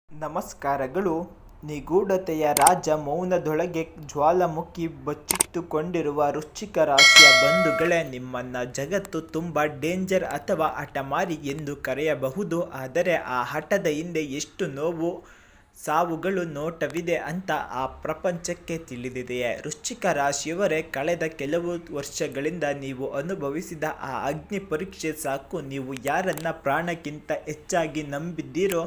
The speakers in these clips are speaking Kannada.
ನಮಸ್ಕಾರಗಳು. ನಿಗೂಢತೆಯ ರಾಜ ಮೌನದೊಳಗೆ ಜ್ವಾಲಾಮುಖಿ ಬಚ್ಚಿಟ್ಟುಕೊಂಡಿರುವ ವೃಶ್ಚಿಕ ರಾಶಿಯ ಬಂಧುಗಳೇ, ನಿಮ್ಮನ್ನ ಜಗತ್ತು ತುಂಬ ಡೇಂಜರ್ ಅಥವಾ ಹಠಮಾರಿ ಎಂದು ಕರೆಯಬಹುದು. ಆದರೆ ಆ ಹಠದ ಹಿಂದೆ ಎಷ್ಟು ನೋವು, ಸಾವುಗಳು ನೋಟವಿದೆ ಅಂತ ಆ ಪ್ರಪಂಚಕ್ಕೆ ತಿಳಿದಿದೆಯೇ? ವೃಶ್ಚಿಕ ರಾಶಿಯವರೇ, ಕಳೆದ ಕೆಲವು ವರ್ಷಗಳಿಂದ ನೀವು ಅನುಭವಿಸಿದ ಆ ಅಗ್ನಿ ಪರೀಕ್ಷೆ ಸಾಕು. ನೀವು ಯಾರನ್ನ ಪ್ರಾಣಕ್ಕಿಂತ ಹೆಚ್ಚಾಗಿ ನಂಬಿದ್ದೀರೋ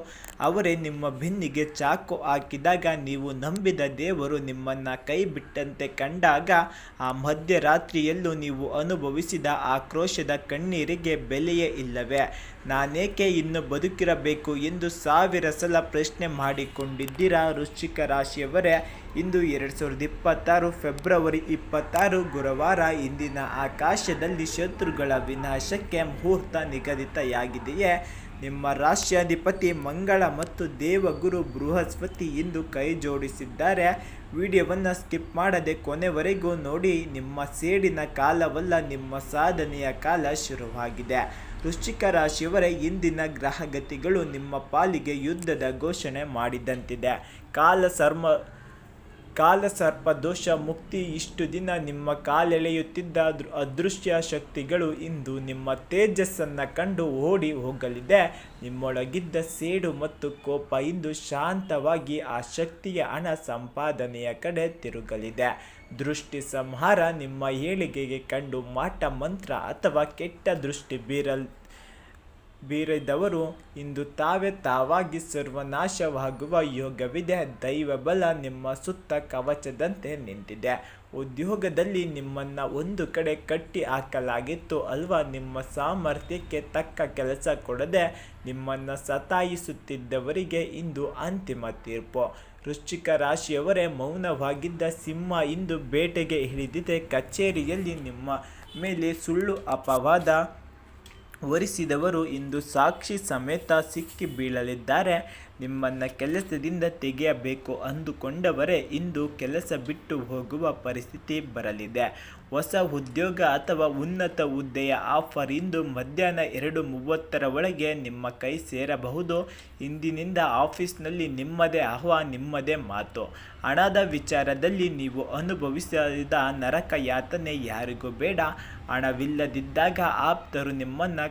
ಅವರೇ ನಿಮ್ಮ ಬೆನ್ನಿಗೆ ಚಾಕು ಹಾಕಿದಾಗ, ನೀವು ನಂಬಿದ ದೇವರು ನಿಮ್ಮನ್ನ ಕೈ ಬಿಟ್ಟಂತೆ ಕಂಡಾಗ, ಆ ಮಧ್ಯರಾತ್ರಿಯಲ್ಲೂ ನೀವು ಅನುಭವಿಸಿದ ಆಕ್ರೋಶದ ಕಣ್ಣೀರಿಗೆ ಬೆಲೆಯೇ ಇಲ್ಲವೇ? ನಾನೇಕೆ ಇನ್ನು ಬದುಕಿರಬೇಕು ಎಂದು 1000 ಸಲ ಪ್ರಶ್ನೆ ಮಾಡಿಕೊಂಡಿದ್ದೀರಾ? ವೃಶ್ಚಿಕ ರಾಶಿಯವರೇ, ಇಂದು 2026 ಫೆಬ್ರವರಿ 26 ಗುರುವಾರ. ಇಂದಿನ ಆಕಾಶದಲ್ಲಿ ಶತ್ರುಗಳ ವಿನಾಶಕ್ಕೆ ಮುಹೂರ್ತ ನಿಗದಿತೆಯಾಗಿದೆಯೇ? ನಿಮ್ಮ ರಾಶ್ಯಾಧಿಪತಿ ಮಂಗಳ ಮತ್ತು ದೇವಗುರು ಬೃಹಸ್ಪತಿ ಇಂದು ಕೈ ಜೋಡಿಸಿದ್ದಾರೆ. ವಿಡಿಯೋವನ್ನು ಸ್ಕಿಪ್ ಮಾಡದೆ ಕೊನೆವರೆಗೂ ನೋಡಿ. ನಿಮ್ಮ ಸೇಡಿನ ಕಾಲವಲ್ಲ, ನಿಮ್ಮ ಸಾಧನೆಯ ಕಾಲ ಶುರುವಾಗಿದೆ. ವೃಶ್ಚಿಕ ರಾಶಿಯವರೇ, ಇಂದಿನ ಗ್ರಹಗತಿಗಳು ನಿಮ್ಮ ಪಾಲಿಗೆ ಯುದ್ಧದ ಘೋಷಣೆ ಮಾಡಿದಂತಿದೆ. ಕಾಲಸರ್ಪ ದೋಷ ಮುಕ್ತಿ. ಇಷ್ಟು ದಿನ ನಿಮ್ಮ ಕಾಲೆಳೆಯುತ್ತಿದ್ದ ಅದೃಶ್ಯ ಶಕ್ತಿಗಳು ಇಂದು ನಿಮ್ಮ ತೇಜಸ್ಸನ್ನು ಕಂಡು ಓಡಿ ಹೋಗಲಿದೆ. ನಿಮ್ಮೊಳಗಿದ್ದ ಸೇಡು ಮತ್ತು ಕೋಪ ಇಂದು ಶಾಂತವಾಗಿ ಆ ಶಕ್ತಿಯ ಹಣ ಸಂಪಾದನೆಯ ಕಡೆ ತಿರುಗಲಿದೆ. ದೃಷ್ಟಿ ಸಂಹಾರ. ನಿಮ್ಮ ಏಳಿಗೆಗೆ ಕಂಡು ಮಾಟ ಮಂತ್ರ ಅಥವಾ ಕೆಟ್ಟ ದೃಷ್ಟಿ ಬೀರಿದವರು ಇಂದು ತಾವಾಗಿ ಸರ್ವನಾಶವಾಗುವ ಯೋಗವಿದೆ. ದೈವ ಬಲ ನಿಮ್ಮ ಸುತ್ತ ಕವಚದಂತೆ ನಿಂತಿದೆ. ಉದ್ಯೋಗದಲ್ಲಿ ನಿಮ್ಮನ್ನು ಒಂದು ಕಡೆ ಕಟ್ಟಿ ಹಾಕಲಾಗಿತ್ತು ಅಲ್ವಾ? ನಿಮ್ಮ ಸಾಮರ್ಥ್ಯಕ್ಕೆ ತಕ್ಕ ಕೆಲಸ ಕೊಡದೆ ನಿಮ್ಮನ್ನು ಸತಾಯಿಸುತ್ತಿದ್ದವರಿಗೆ ಇಂದು ಅಂತಿಮ ತೀರ್ಪು. ವೃಶ್ಚಿಕ ರಾಶಿಯವರೇ, ಮೌನವಾಗಿದ್ದ ಸಿಂಹ ಇಂದು ಬೇಟೆಗೆ ಹಿಡಿದಿದೆ. ಕಚೇರಿಯಲ್ಲಿ ನಿಮ್ಮ ಮೇಲೆ ಸುಳ್ಳು ಅಪವಾದ ಹೊರಿಸಿದವರು ಇಂದು ಸಾಕ್ಷಿ ಸಮೇತ ಸಿಕ್ಕಿ ಬೀಳಲಿದ್ದಾರೆ. ನಿಮ್ಮನ್ನು ಕೆಲಸದಿಂದ ತೆಗೆಯಬೇಕು ಅಂದುಕೊಂಡವರೇ ಇಂದು ಕೆಲಸ ಬಿಟ್ಟು ಹೋಗುವ ಪರಿಸ್ಥಿತಿ ಬರಲಿದೆ. ಹೊಸ ಉದ್ಯೋಗ ಅಥವಾ ಉನ್ನತ ಹುದ್ದೆಯ ಆಫರ್ ಇಂದು ಮಧ್ಯಾಹ್ನ 2:30 ಒಳಗೆ ನಿಮ್ಮ ಕೈ ಸೇರಬಹುದು. ಇಂದಿನಿಂದ ಆಫೀಸ್ನಲ್ಲಿ ನಿಮ್ಮದೇ ಆಹ್ವಾ, ನಿಮ್ಮದೇ ಮಾತು. ಹಣದ ವಿಚಾರದಲ್ಲಿ ನೀವು ಅನುಭವಿಸಿದ ನರಕ ಯಾತನೆ ಯಾರಿಗೂ ಬೇಡ. ಹಣವಿಲ್ಲದಿದ್ದಾಗ ಆಪ್ತರು ನಿಮ್ಮನ್ನು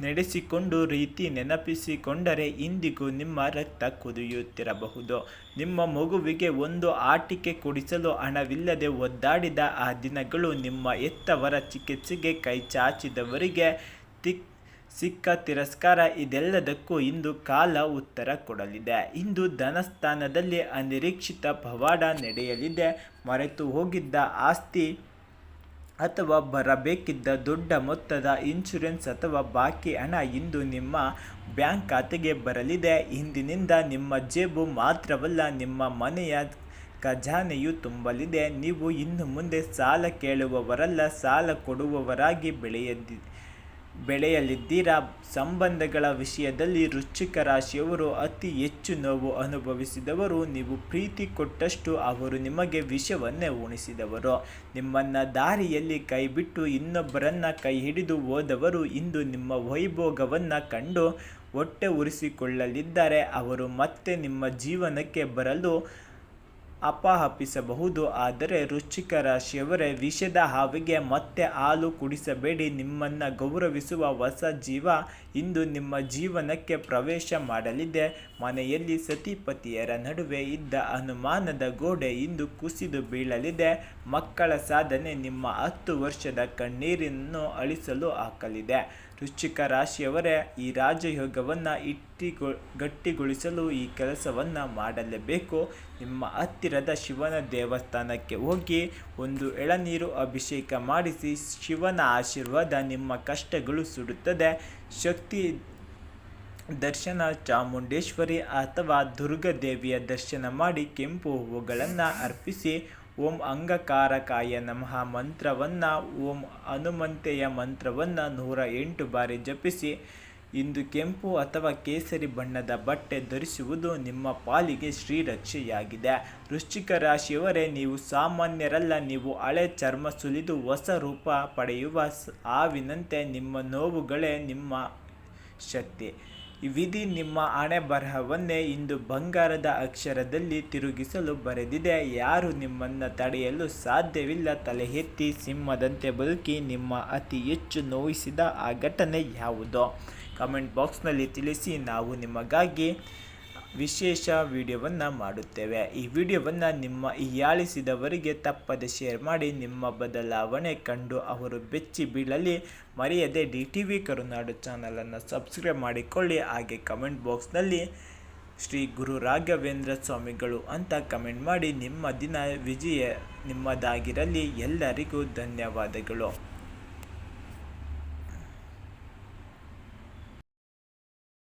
ನಡೆಸಿಕೊಂಡು ರೀತಿ ನೆನಪಿಸಿಕೊಂಡರೆ ಇಂದಿಗೂ ನಿಮ್ಮ ರಕ್ತ ಕುದಿಯುತ್ತಿರಬಹುದು. ನಿಮ್ಮ ಮಗುವಿಗೆ ಒಂದು ಆಟಿಕೆ ಕೊಡಿಸಲು ಹಣವಿಲ್ಲದೆ ಒದ್ದಾಡಿದ ಆ ದಿನಗಳು, ನಿಮ್ಮ ಹೆತ್ತವರ ಚಿಕಿತ್ಸೆಗೆ ಕೈ ಚಾಚಿದವರಿಗೆ ಸಿಕ್ಕ ತಿರಸ್ಕಾರ, ಇದೆಲ್ಲದಕ್ಕೂ ಇಂದು ಕಾಲ ಉತ್ತರ ಕೊಡಲಿದೆ. ಇಂದು ಧನಸ್ಥಾನದಲ್ಲಿ ಅನಿರೀಕ್ಷಿತ ಪವಾಡ ನಡೆಯಲಿದೆ. ಮರೆತು ಹೋಗಿದ್ದ ಆಸ್ತಿ ಅಥವಾ ಬರಬೇಕಿದ್ದ ದೊಡ್ಡ ಮೊತ್ತದ ಇನ್ಶೂರೆನ್ಸ್ ಅಥವಾ ಬಾಕಿ ಹಣ ಇಂದು ನಿಮ್ಮ ಬ್ಯಾಂಕ್ ಖಾತೆಗೆ ಬರಲಿದೆ. ಇಂದಿನಿಂದ ನಿಮ್ಮ ಜೇಬು ಮಾತ್ರವಲ್ಲ, ನಿಮ್ಮ ಮನೆಯ ಖಜಾನೆಯು ತುಂಬಲಿದೆ. ನೀವು ಇನ್ನು ಮುಂದೆ ಸಾಲ ಕೇಳುವವರಲ್ಲ, ಸಾಲ ಕೊಡುವವರಾಗಿ ಬೆಳೆಯಲಿದ್ದೀರಾ. ಸಂಬಂಧಗಳ ವಿಷಯದಲ್ಲಿ ವೃಶ್ಚಿಕ ರಾಶಿಯವರು ಅತಿ ಹೆಚ್ಚು ನೋವು ಅನುಭವಿಸಿದವರು. ನೀವು ಪ್ರೀತಿ ಕೊಟ್ಟಷ್ಟು ಅವರು ನಿಮಗೆ ವಿಷವನ್ನೇ ಉಣಿಸಿದವರು. ನಿಮ್ಮನ್ನು ದಾರಿಯಲ್ಲಿ ಕೈಬಿಟ್ಟು ಇನ್ನೊಬ್ಬರನ್ನ ಕೈ ಹಿಡಿದು ಹೋದವರು ಇಂದು ನಿಮ್ಮ ವೈಭೋಗವನ್ನು ಕಂಡು ಹೊಟ್ಟೆ ಉರಿಸಿಕೊಳ್ಳಲಿದ್ದಾರೆ. ಅವರು ಮತ್ತೆ ನಿಮ್ಮ ಜೀವನಕ್ಕೆ ಬರಲು ಅಪಹಪಿಸಬಹುದು. ಆದರೆ ವೃಶ್ಚಿಕ ರಾಶಿಯವರೇ, ವಿಷದ ಹಾವಿಗೆ ಮತ್ತೆ ಹಾಲು ಕುಡಿಸಬೇಡಿ. ನಿಮ್ಮನ್ನು ಗೌರವಿಸುವ ಹೊಸ ಜೀವ ಇಂದು ನಿಮ್ಮ ಜೀವನಕ್ಕೆ ಪ್ರವೇಶ ಮಾಡಲಿದೆ. ಮನೆಯಲ್ಲಿ ಸತಿಪತಿಯರ ನಡುವೆ ಇದ್ದ ಅನುಮಾನದ ಗೋಡೆ ಇಂದು ಕುಸಿದು ಬೀಳಲಿದೆ. ಮಕ್ಕಳ ಸಾಧನೆ ನಿಮ್ಮ 10 ವರ್ಷದ ಕಣ್ಣೀರನ್ನು ಅಳಿಸಲು ಹಾಕಲಿದೆ. ವೃಶ್ಚಿಕ ರಾಶಿಯವರೇ, ಈ ರಾಜಯೋಗವನ್ನು ಗಟ್ಟಿಗೊಳಿಸಲು ಈ ಕೆಲಸವನ್ನು ಮಾಡಲೇಬೇಕು. ನಿಮ್ಮ ಹತ್ತಿರದ ಶಿವನ ದೇವಸ್ಥಾನಕ್ಕೆ ಹೋಗಿ ಒಂದು ಎಳನೀರು ಅಭಿಷೇಕ ಮಾಡಿಸಿ. ಶಿವನ ಆಶೀರ್ವಾದ ನಿಮ್ಮ ಕಷ್ಟಗಳು ಸುಡುತ್ತದೆ. ಶಕ್ತಿ ದರ್ಶನ, ಚಾಮುಂಡೇಶ್ವರಿ ಅಥವಾ ದುರ್ಗಾದೇವಿಯ ದರ್ಶನ ಮಾಡಿ ಕೆಂಪು ಹೂವುಗಳನ್ನು ಅರ್ಪಿಸಿ. ಓಂ ಅಂಗಕಾರಕಾಯ ನಮಃ ಮಂತ್ರವನ್ನು, ಓಂ ಹನುಮಂತೆಯ ಮಂತ್ರವನ್ನು 108 ಬಾರಿ ಜಪಿಸಿ. ಇಂದು ಕೆಂಪು ಅಥವಾ ಕೇಸರಿ ಬಣ್ಣದ ಬಟ್ಟೆ ಧರಿಸುವುದು ನಿಮ್ಮ ಪಾಲಿಗೆ ಶ್ರೀರಕ್ಷೆಯಾಗಿದೆ. ವೃಶ್ಚಿಕ ರಾಶಿಯವರೇ, ನೀವು ಸಾಮಾನ್ಯರಲ್ಲ. ನೀವು ಹಳೆ ಚರ್ಮ ಸುಲಿದು ಹೊಸ ರೂಪ ಪಡೆಯುವ ಹಾವಿನಂತೆ. ನಿಮ್ಮ ನೋವುಗಳೇ ನಿಮ್ಮ ಶಕ್ತಿ. ವಿಧಿ ನಿಮ್ಮ ಹಣೆಬರಹವನ್ನೇ ಇಂದು ಬಂಗಾರದ ಅಕ್ಷರದಲ್ಲಿ ತಿರುಗಿಸಲು ಬರೆದಿದೆ. ಯಾರು ನಿಮ್ಮನ್ನು ತಡೆಯಲು ಸಾಧ್ಯವಿಲ್ಲ. ತಲೆ ಎತ್ತಿ ಸಿಂಹದಂತೆ ಬದುಕಿ. ನಿಮ್ಮ ಅತಿ ಹೆಚ್ಚು ನೋಯಿಸಿದ ಆ ಘಟನೆ ಯಾವುದು? ಕಮೆಂಟ್ ಬಾಕ್ಸ್ನಲ್ಲಿ ತಿಳಿಸಿ. ನಾವು ನಿಮಗಾಗಿ ವಿಶೇಷ ವಿಡಿಯೋವನ್ನು ಮಾಡುತ್ತೇವೆ. ಈ ವಿಡಿಯೋವನ್ನು ನಿಮ್ಮ ಹೀಯಾಳಿಸಿದವರಿಗೆ ತಪ್ಪದೆ ಶೇರ್ ಮಾಡಿ. ನಿಮ್ಮ ಬದಲಾವಣೆ ಕಂಡು ಅವರು ಬೆಚ್ಚಿ ಬೀಳಲಿ. ಮರೆಯದೆ DTV ಕರುನಾಡು ಚಾನಲನ್ನು ಸಬ್ಸ್ಕ್ರೈಬ್ ಮಾಡಿಕೊಳ್ಳಿ. ಹಾಗೆ ಕಮೆಂಟ್ ಬಾಕ್ಸ್ನಲ್ಲಿ ಶ್ರೀ ಗುರು ರಾಘವೇಂದ್ರ ಸ್ವಾಮಿಗಳು ಅಂತ ಕಮೆಂಟ್ ಮಾಡಿ. ನಿಮ್ಮ ದಿನ ವಿಜಯ ನಿಮ್ಮದಾಗಿರಲಿ. ಎಲ್ಲರಿಗೂ ಧನ್ಯವಾದಗಳು.